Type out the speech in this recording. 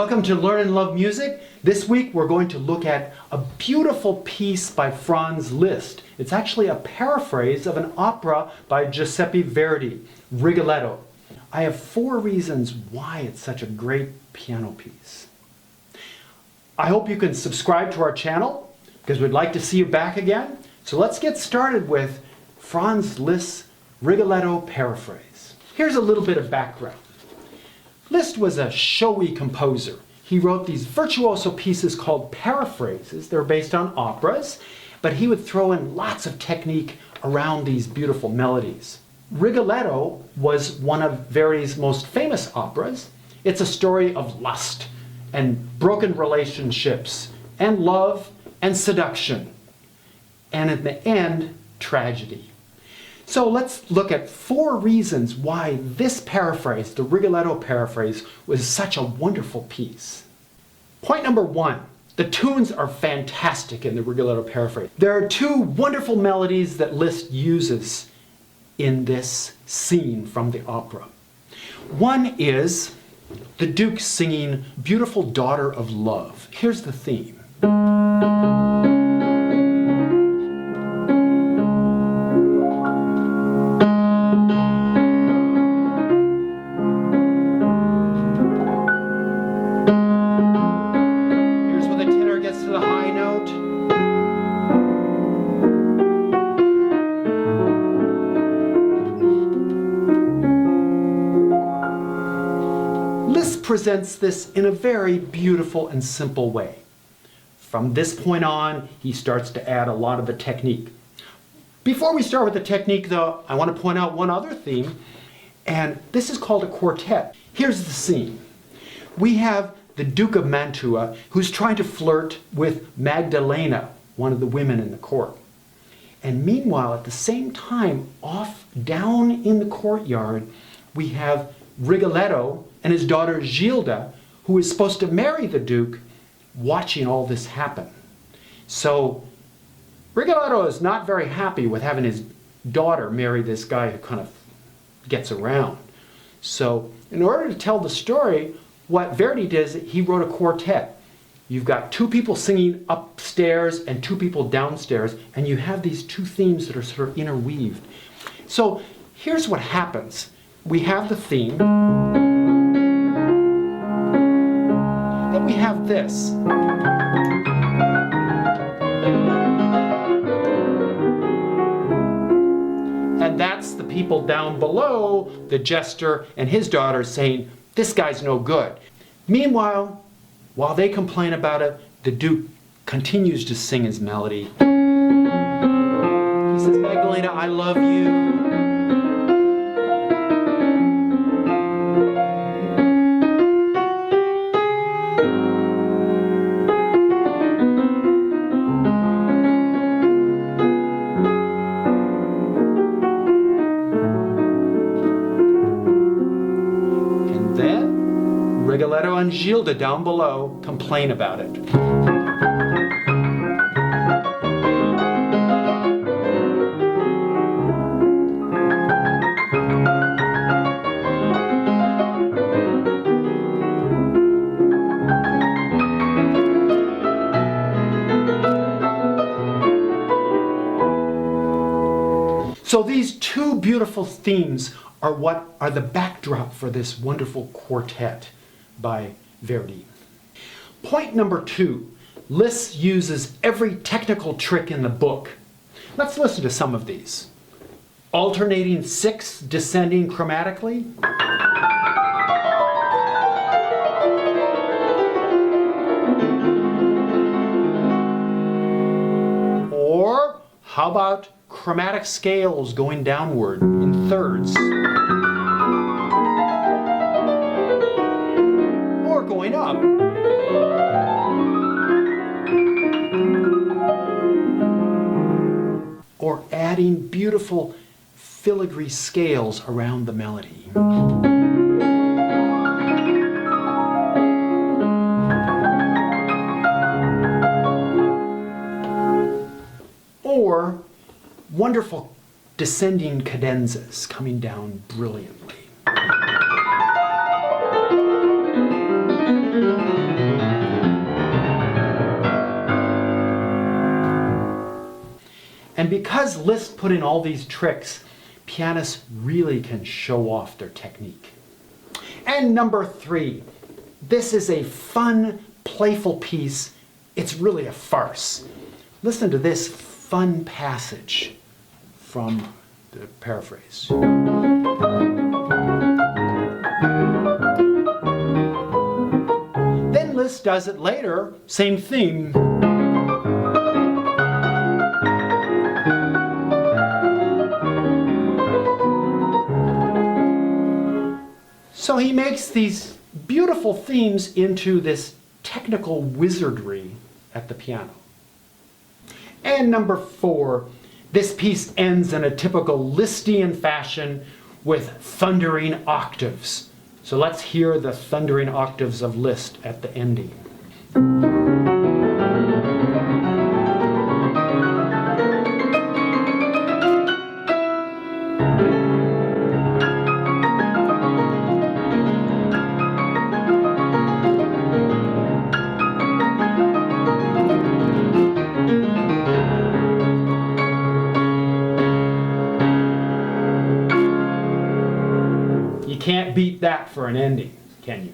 Welcome to Learn and Love Music. This week we're going to look at a beautiful piece by Franz Liszt. It's actually a paraphrase of an opera by Giuseppe Verdi, Rigoletto. I have 4 reasons why it's such a great piano piece. I hope you can subscribe to our channel because we'd like to see you back again. So let's get started with Franz Liszt's Rigoletto Paraphrase. Here's a little bit of background. Liszt was a showy composer. He wrote these virtuoso pieces called paraphrases. They're based on operas, but he would throw in lots of technique around these beautiful melodies. Rigoletto was one of Verdi's most famous operas. It's a story of lust and broken relationships and love and seduction, and in the end, tragedy. So let's look at 4 reasons why this paraphrase, the Rigoletto Paraphrase, was such a wonderful piece. Point number 1, the tunes are fantastic in the Rigoletto Paraphrase. There are 2 wonderful melodies that Liszt uses in this scene from the opera. One is the Duke singing Beautiful Daughter of Love. Here's the theme. Presents this in a very beautiful and simple way. From this point on, he starts to add a lot of the technique. Before we start with the technique, though, I want to point out one other theme, and this is called a quartet. Here's the scene. We have the Duke of Mantua, who's trying to flirt with Magdalena, one of the women in the court. And meanwhile, at the same time, off down in the courtyard, we have Rigoletto and his daughter Gilda, who is supposed to marry the Duke, watching all this happen. So Rigoletto is not very happy with having his daughter marry this guy who kind of gets around. So in order to tell the story, what Verdi did is he wrote a quartet. You've got 2 people singing upstairs and 2 people downstairs, and you have these 2 themes that are sort of interweaved. So here's what happens. We have the theme, then we have this. And that's the people down below, the jester and his daughter, saying, this guy's no good. Meanwhile, while they complain about it, the Duke continues to sing his melody. He says, Magdalena, I love you. Rigoletto and Gilda down below complain about it. So these 2 beautiful themes are what are the backdrop for this wonderful quartet by Verdi. Point number 2, Liszt uses every technical trick in the book. Let's listen to some of these. Alternating 6 descending chromatically. Or how about chromatic scales going downward in thirds? Going up. Or adding beautiful filigree scales around the melody. Or wonderful descending cadenzas coming down brilliantly. And because Liszt put in all these tricks, pianists really can show off their technique. And number 3, this is a fun, playful piece. It's really a farce. Listen to this fun passage from the paraphrase. Then Liszt does it later, same thing. So he makes these beautiful themes into this technical wizardry at the piano. And number 4, this piece ends in a typical Lisztian fashion with thundering octaves. So let's hear the thundering octaves of Liszt at the ending. You can't beat that for an ending, can you?